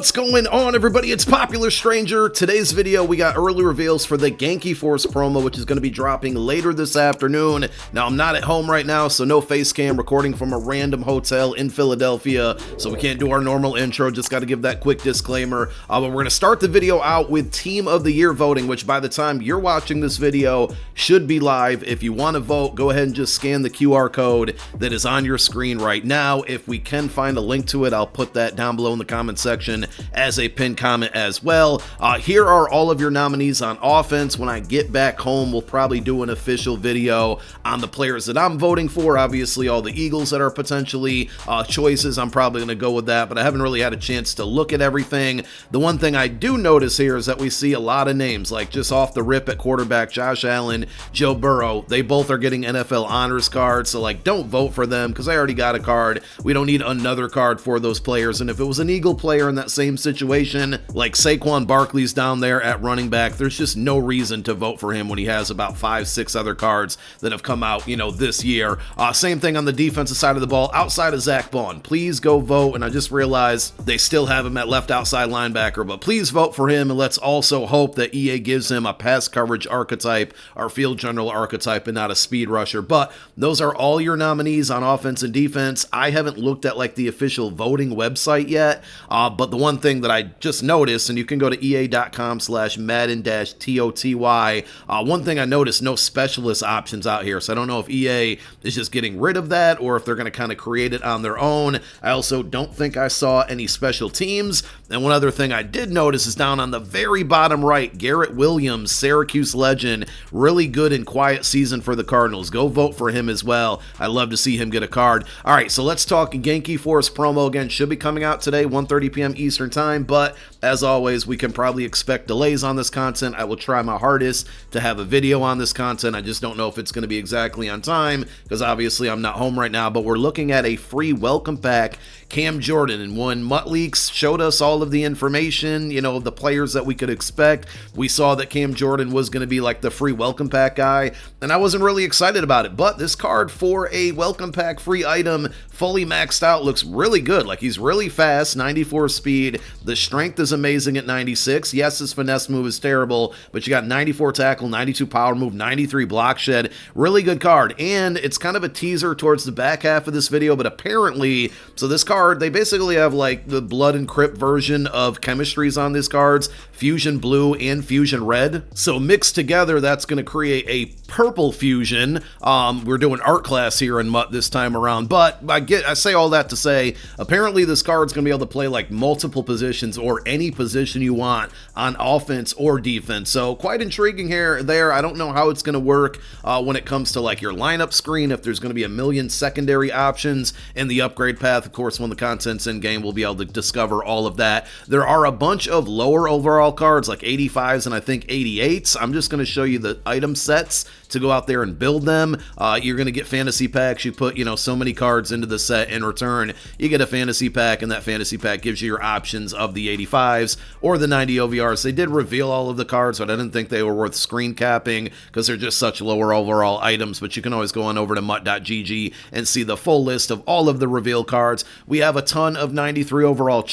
What's going on, everybody? It's Popular Stranger. Today's video, we got early reveals for the Genki Force promo, which is going to be dropping later this afternoon. Now, I'm not at home right now, so no face cam, recording from a random hotel in Philadelphia, so we can't do our normal intro. Just got to give that quick disclaimer. But we're going to start the video out with Team of the Year voting, which by the time you're watching this video should be live. If you want to vote, go ahead and just scan the QR code that is on your screen right now. If we can find a link to it, I'll put that down below in the comment section as a pinned comment as well. Here are all of your nominees on offense. When I get back home, we'll probably do an official video on the players that I'm voting for. Obviously, all the Eagles that are potentially choices, I'm probably going to go with that, but I haven't really had a chance to look at everything. The one thing I do notice here is that we see a lot of names, like just off the rip at quarterback, Josh Allen, Joe Burrow. They both are getting NFL honors cards, so like don't vote for them because I already got a card. We don't need another card for those players. And if it was an Eagle player in that same situation, like Saquon Barkley's down there at running back, there's just no reason to vote for him when he has about 5-6 other cards that have come out, this year. Same thing on the defensive side of the ball, outside of Zach Bond. Please go vote. And I just realized they still have him at left outside linebacker, but please vote for him. And let's also hope that EA gives him a pass coverage archetype, or field general archetype, and not a speed rusher. But those are all your nominees on offense and defense. I haven't looked at like the official voting website yet, but the one thing that I just noticed, and you can go to ea.com/Madden-TOTY. One thing I noticed, no specialist options out here. So I don't know if EA is just getting rid of that or if they're going to kind of create it on their own. I also don't think I saw any special teams. And one other thing I did notice is down on the very bottom right, Garrett Williams, Syracuse legend, really good and quiet season for the Cardinals. Go vote for him as well. I'd love to see him get a card. All right, so let's talk Genki Force promo again. Should be coming out today, 1:30 p.m. Eastern time, but as always, we can probably expect delays on this content. I will try my hardest to have a video on this content. I just don't know if it's going to be exactly on time because obviously I'm not home right now, but we're looking at a free welcome pack, Cam Jordan. And when Mutt Leaks showed us all of the information, the players that we could expect, we saw that Cam Jordan was going to be like the free welcome pack guy, and I wasn't really excited about it. But this card for a welcome pack free item, fully maxed out, looks really good. Like, he's really fast, 94 speed. The strength is amazing at 96. Yes, his finesse move is terrible, but you got 94 tackle, 92 power move, 93 block shed. Really good card. And it's kind of a teaser towards the back half of this video, but apparently, so this card, they basically have like the Blood and Crypt version of chemistries on these cards, Fusion Blue and Fusion Red. So mixed together, that's going to create a purple fusion. We're doing art class here in Mutt this time around, but I say all that to say, apparently this card's going to be able to play like multiple positions or any position you want on offense or defense. So quite intriguing there. I don't know how it's going to work when it comes to like your lineup screen, if there's going to be a million secondary options in the upgrade path. Of course, when the content's in game, we'll be able to discover all of that. There are a bunch of lower overall cards, like 85s and I think 88s. I'm just going to show you the item sets to go out there and build them. You're going to get fantasy packs. You put, so many cards into the set. In return, you get a fantasy pack, and that fantasy pack gives you your options of the 85s or the 90 OVRs. They did reveal all of the cards, but I didn't think they were worth screen capping because they're just such lower overall items. But you can always go on over to mutt.gg and see the full list of all of the reveal cards. We have a ton of 93 overall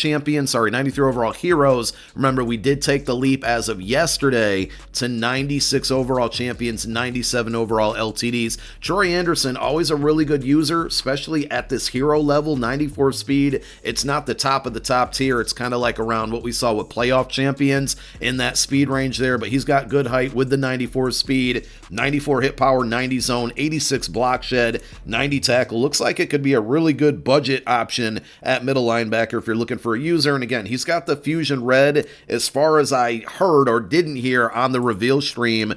heroes. Remember, we did take the leap as of yesterday to 96 overall champions, 97 overall LTDs. Troy Anderson, always a really good user, especially at this hero level, 94 speed. It's not the top of the top tier. It's kind of like around what we saw with playoff champions in that speed range there, but he's got good height with the 94 speed, 94 hit power, 90 zone, 86 block shed, 90 tackle. Looks like it could be a really good budget option at middle linebacker if you're looking for a user. And again, he's got the Fusion Red. As far as I heard or didn't hear on the reveal stream,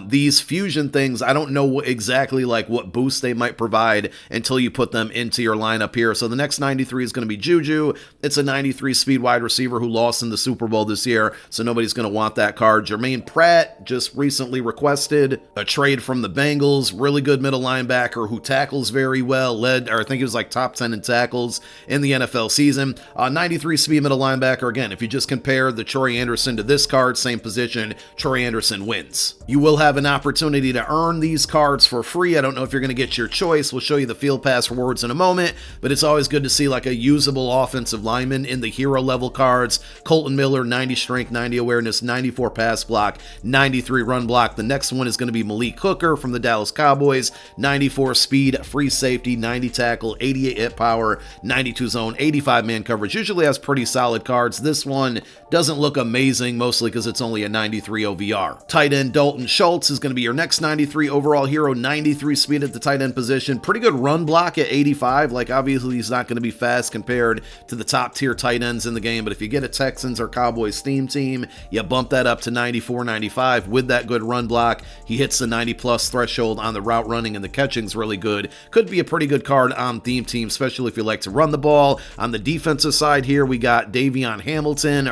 these fusion things, I don't know exactly like what boost they might provide until you put them into your lineup here. So the next 93 is going to be Juju. It's a 93 speed wide receiver who lost in the Super Bowl this year, so nobody's going to want that card. Jermaine Pratt just recently requested a trade from the Bengals. Really good middle linebacker who tackles very well. I think he was like top 10 in tackles in the NFL season. 93 speed middle linebacker. Again, if you just compare the Troy Anderson to this card, same position, Troy Anderson wins. You will have an opportunity to earn these cards for free. I don't know if you're going to get your choice. We'll show you the Field Pass rewards in a moment, but it's always good to see like a usable offensive lineman in the hero level cards. Colton Miller, 90 strength, 90 awareness, 94 pass block, 93 run block. The next one is going to be Malik Hooker from the Dallas Cowboys, 94 speed, free safety, 90 tackle, 88 hit power, 92 zone, 85 man coverage. Usually has pretty solid cards. This one doesn't look amazing, mostly because it's only a 93 OVR. Tight end Dalton Schultz is going to be your next 93 overall hero, 93 speed at the tight end position. Pretty good run block at 85. Like, obviously, he's not going to be fast compared to the top tier tight ends in the game, but if you get a Texans or Cowboys theme team, you bump that up to 94, 95 with that good run block. He hits the 90 plus threshold on the route running, and the catching's really good. Could be a pretty good card on theme team, especially if you like to run the ball. On the defensive side here, we got Devon Hamilton,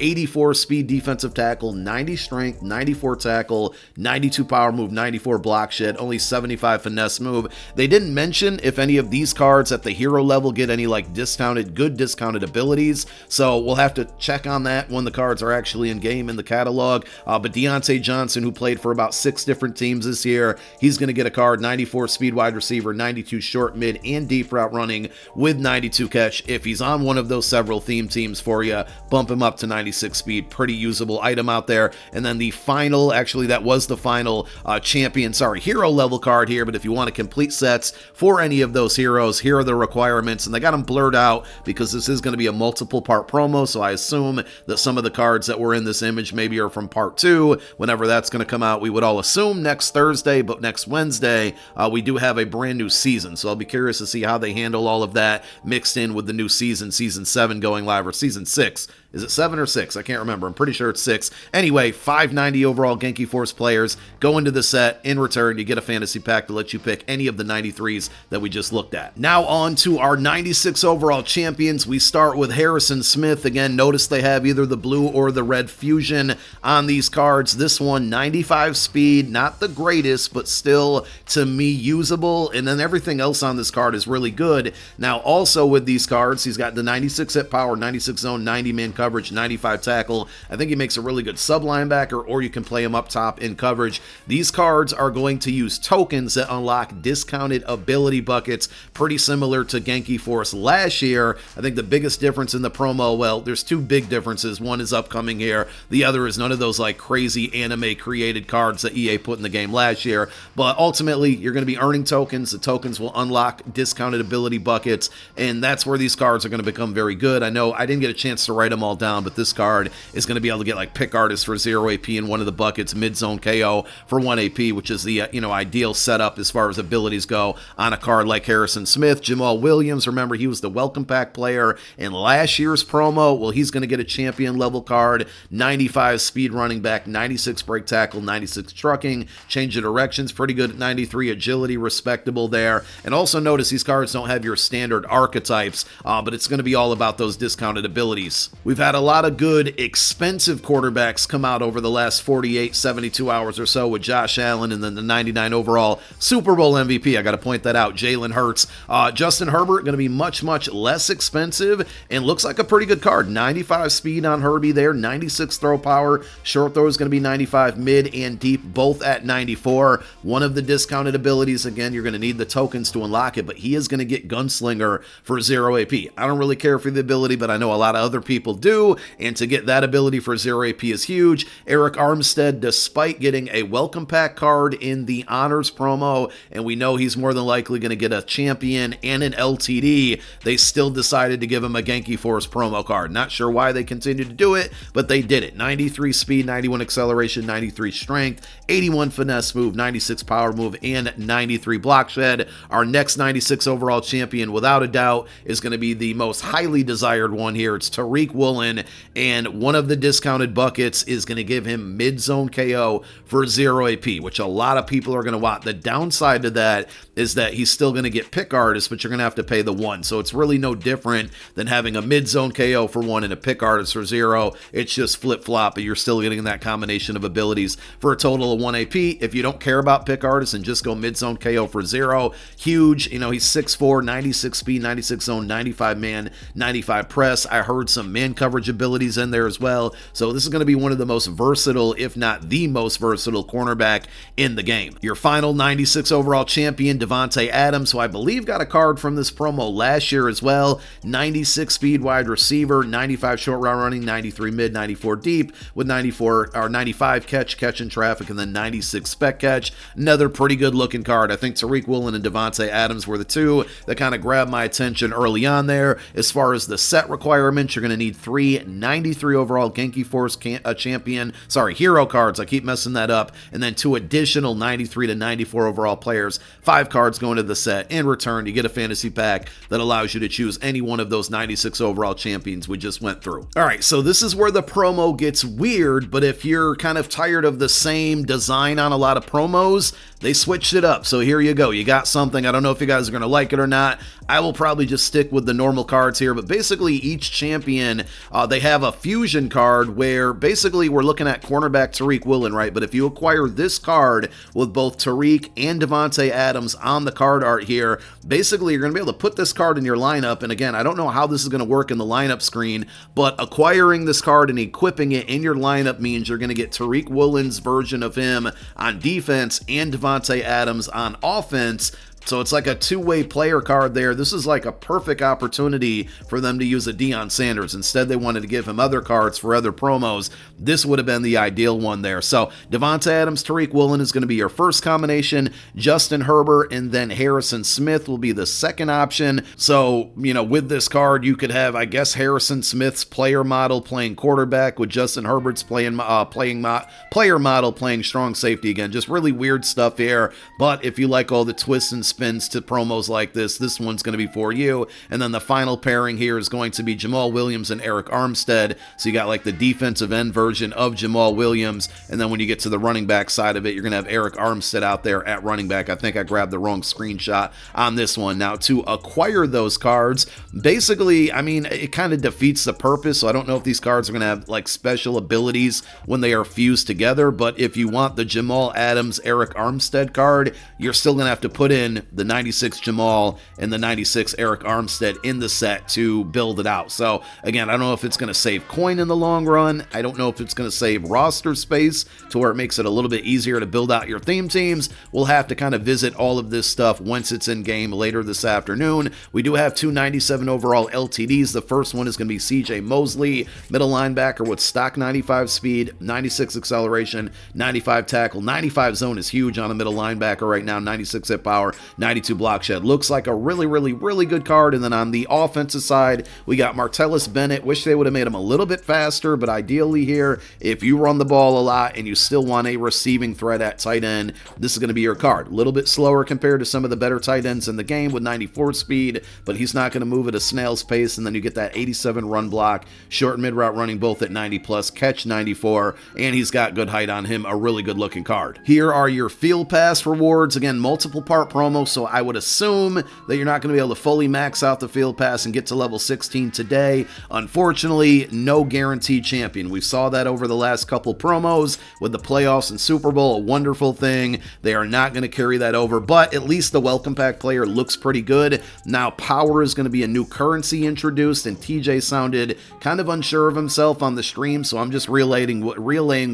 84 speed defensive tackle, 90 strength, 94 tackle, 92 power move, 94 block shed, only 75 finesse move. They didn't mention if any of these cards at the hero level get any like good discounted abilities, so we'll have to check on that when the cards are actually in game in the catalog. But Deontay Johnson, who played for about 6 different teams this year, he's going to get a card, 94 speed wide receiver, 92 short, mid, and deep route running with 92 catch. If he's on one of those several theme teams for you, bump him up to 96 speed. Pretty usable item out there. And then the final, actually that was the final hero level card here, but if you want to complete sets for any of those heroes, here are the requirements, and they got them blurred out because this is going to be a multiple part promo, so I assume that some of the cards that were in this image maybe are from part 2, whenever that's going to come out. We would all assume next Thursday, but next Wednesday, we do have a brand new season, so I'll be curious to see how they handle all of that mixed in with the new season 7 going live, or season 6. Is it 7 or 6? I can't remember. I'm pretty sure it's 6. Anyway, 590 overall Genki Force players go into the set. In return, you get a fantasy pack to let you pick any of the 93s that we just looked at. Now on to our 96 overall champions. We start with Harrison Smith. Again, notice they have either the blue or the red fusion on these cards. This one, 95 speed, not the greatest, but still, to me, usable. And then everything else on this card is really good. Now, also with these cards, he's got the 96 hit power, 96 zone, 90 man coverage, 95 tackle. I think he makes a really good sub linebacker, or you can play him up top in coverage. These cards are going to use tokens that unlock discounted ability buckets, pretty similar to Genki Force last year. I think the biggest difference in the promo, well, there's 2 big differences. One is upcoming here. The other is none of those like crazy anime created cards that EA put in the game last year. But ultimately, you're going to be earning tokens. The tokens will unlock discounted ability buckets, and that's where these cards are going to become very good. I know I didn't get a chance to write them all down, but this card is going to be able to get like pick artist for 0 AP in one of the buckets, mid zone KO for 1 AP, which is the ideal setup as far as abilities go on a card like Harrison Smith. Jamal Williams, remember he was the welcome pack player in last year's promo. Well, he's going to get a champion level card, 95 speed running back, 96 break tackle, 96 trucking, change of directions, pretty good at 93 agility, respectable there. And also notice these cards don't have your standard archetypes, but it's going to be all about those discounted abilities. We've had a lot of good, expensive quarterbacks come out over the last 48, 72 hours or so with Josh Allen, and then the 99 overall Super Bowl MVP. I got to point that out. Jalen Hurts. Justin Herbert going to be much, much less expensive and looks like a pretty good card. 95 speed on Herbie there, 96 throw power. Short throw is going to be 95, mid and deep, both at 94. One of the discounted abilities, again, you're going to need the tokens to unlock it, but he is going to get Gunslinger for 0 AP. I don't really care for the ability, but I know a lot of other people do, and to get that ability for 0 AP is huge. Eric Armstead, despite getting a welcome pack card in the honors promo, and we know he's more than likely going to get a champion and an LTD, they still decided to give him a Genki Force promo card. Not sure why they continued to do it, but they did it. 93 speed, 91 acceleration, 93 strength, 81 finesse move, 96 power move, and 93 block shed. Our next 96 overall champion, without a doubt, is going to be the most highly desired one here. It's Tariq Woolen. villain, and one of the discounted buckets is going to give him mid-zone KO for 0 AP, which a lot of people are going to want. The downside to that is that he's still going to get pick artist, but you're going to have to pay the 1. So it's really no different than having a mid-zone KO for 1 and a pick artist for 0. It's just flip-flop, but you're still getting that combination of abilities for a total of 1 AP. If you don't care about pick artist and just go mid-zone KO for 0, huge. You know, he's 6'4", 96 speed, 96 zone, 95 man, 95 press. I heard some man coverage abilities in there as well. So this is going to be one of the most versatile, if not the most versatile cornerback in the game. Your final 96 overall champion, Davante Adams, who I believe got a card from this promo last year as well. 96 speed wide receiver, 95 short route running, 93 mid, 94 deep, with 95 catch in traffic, and then 96 spec catch. Another pretty good looking card. I think Tariq Woolen and Davante Adams were the two that kind of grabbed my attention early on there. As far as the set requirements, you're going to need 3 93 overall Genki Force hero cards. I keep messing that up. And then 2 additional 93 to 94 overall players. 5 cards going to the set. In return, you get a fantasy pack that allows you to choose any one of those 96 overall champions we just went through. All right, so this is where the promo gets weird, but if you're kind of tired of the same design on a lot of promos, they switched it up. So here you go. You got something. I don't know if you guys are going to like it or not. I will probably just stick with the normal cards here, but basically each champion, they have a fusion card where basically we're looking at cornerback Tariq Woolen, right? But if you acquire this card with both Tariq and Davante Adams on the card art here, basically you're going to be able to put this card in your lineup. And again, I don't know how this is going to work in the lineup screen, but acquiring this card and equipping it in your lineup means you're going to get Tariq Woolen's version of him on defense and Davante Adams on offense. So it's like a two-way player card there. This is like a perfect opportunity for them to use a Deion Sanders. Instead, they wanted to give him other cards for other promos. This would have been the ideal one there. So Davante Adams, Tariq Woolen is going to be your first combination. Justin Herbert and then Harrison Smith will be the second option. So, you know, with this card, you could have, I guess, Harrison Smith's player model playing quarterback with Justin Herbert's player model playing strong safety again. Just really weird stuff here. But if you like all the twists and spins to promos like this one's going to be for you. And then the final pairing here is going to be Jamal Williams and Eric Armstead. So you got like the defensive end version of Jamal Williams, and then when you get to the running back side of it, you're going to have Eric Armstead out there at running back. I think I grabbed the wrong screenshot on this one. Now, to acquire those cards, basically, I mean, it kind of defeats the purpose. So I don't know if these cards are going to have like special abilities when they are fused together, but if you want the Jamal Adams Eric Armstead card, you're still going to have to put in the 96 Jamal and the 96 Eric Armstead in the set to build it out. So again, I don't know if it's going to save coin in the long run. I don't know if it's going to save roster space to where it makes it a little bit easier to build out your theme teams. We'll have to kind of visit all of this stuff once it's in game later this afternoon. We do have 2 97 overall LTDs. The first one is going to be CJ Mosley, middle linebacker with stock 95 speed, 96 acceleration, 95 tackle, 95 zone is huge on a middle linebacker right now, 96 hit power, 92 block shed. Looks like a really good card. And then on the offensive side, we got Martellus Bennett. Wish they would have made him a little bit faster, but ideally here, if you run the ball a lot and you still want a receiving threat at tight end, this is going to be your card. A little bit slower compared to some of the better tight ends in the game with 94 speed, but he's not going to move at a snail's pace. And then you get that 87 run block, short and mid route running both at 90 plus, catch 94, and he's got good height on him. A really good looking card. Here are your field pass rewards. Again, multiple part promo, so I would assume that you're not going to be able to fully max out the field pass and get to level 16 today. Unfortunately, no guaranteed champion. We saw that over the last couple promos with the playoffs and Super Bowl, a wonderful thing. They are not going to carry that over, but at least the welcome pack player looks pretty good. Now, power is going to be a new currency introduced, and TJ sounded kind of unsure of himself on the stream, so I'm just relaying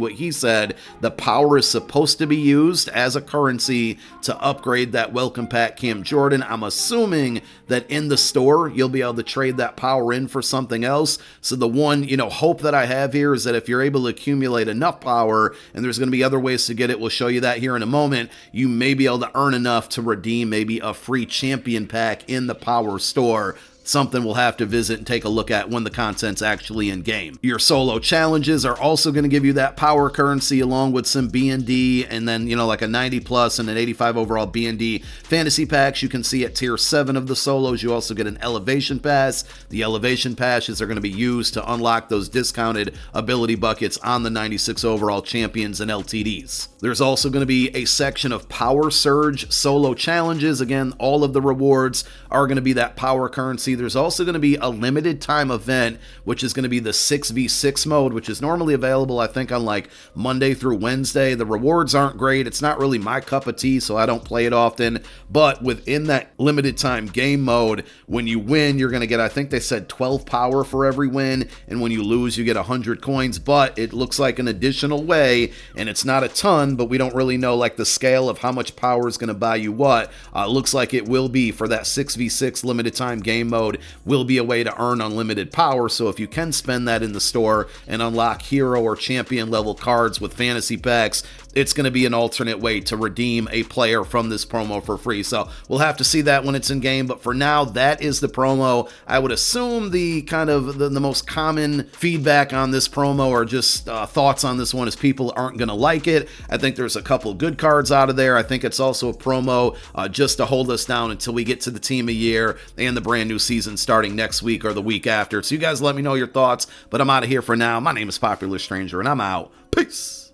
what he said. The power is supposed to be used as a currency to upgrade that welcome pack Cam Jordan. I'm assuming that in the store, you'll be able to trade that power in for something else. So the one, hope that I have here is that if you're able to accumulate enough power, and there's going to be other ways to get it, we'll show you that here in a moment, you may be able to earn enough to redeem maybe a free champion pack in the power store. something we'll have to visit and take a look at when the content's actually in game. Your solo challenges are also going to give you that power currency along with some B&D, and then, like a 90 plus and an 85 overall B&D fantasy packs. You can see at tier 7 of the solos, you also get an elevation pass. The elevation passes are going to be used to unlock those discounted ability buckets on the 96 overall champions and LTDs. There's also going to be a section of Power Surge solo challenges. Again, all of the rewards are going to be that power currency. There's also going to be a limited time event, which is going to be the 6v6 mode, which is normally available, I think, on like Monday through Wednesday. The rewards aren't great. It's not really my cup of tea, so I don't play it often. But within that limited time game mode, when you win, you're going to get, I think they said 12 power for every win, and when you lose, you get 100 coins. But it looks like an additional way, and it's not a ton, but we don't really know like the scale of how much power is going to buy you what. Looks like it will be for that 6v6 limited time game mode, will be a way to earn unlimited power. So if you can spend that in the store and unlock hero or champion level cards with fantasy packs, it's going to be an alternate way to redeem a player from this promo for free. So we'll have to see that when it's in game, but for now, that is the promo. I would assume the kind of the most common feedback on this promo, or just thoughts on this one, is people aren't going to like it. I think there's a couple good cards out of there. I think it's also a promo just to hold us down until we get to the team of year and the brand new season starting next week or the week after. So you guys let me know your thoughts, but I'm out of here for now. My name is Popular Stranger, and I'm out. Peace.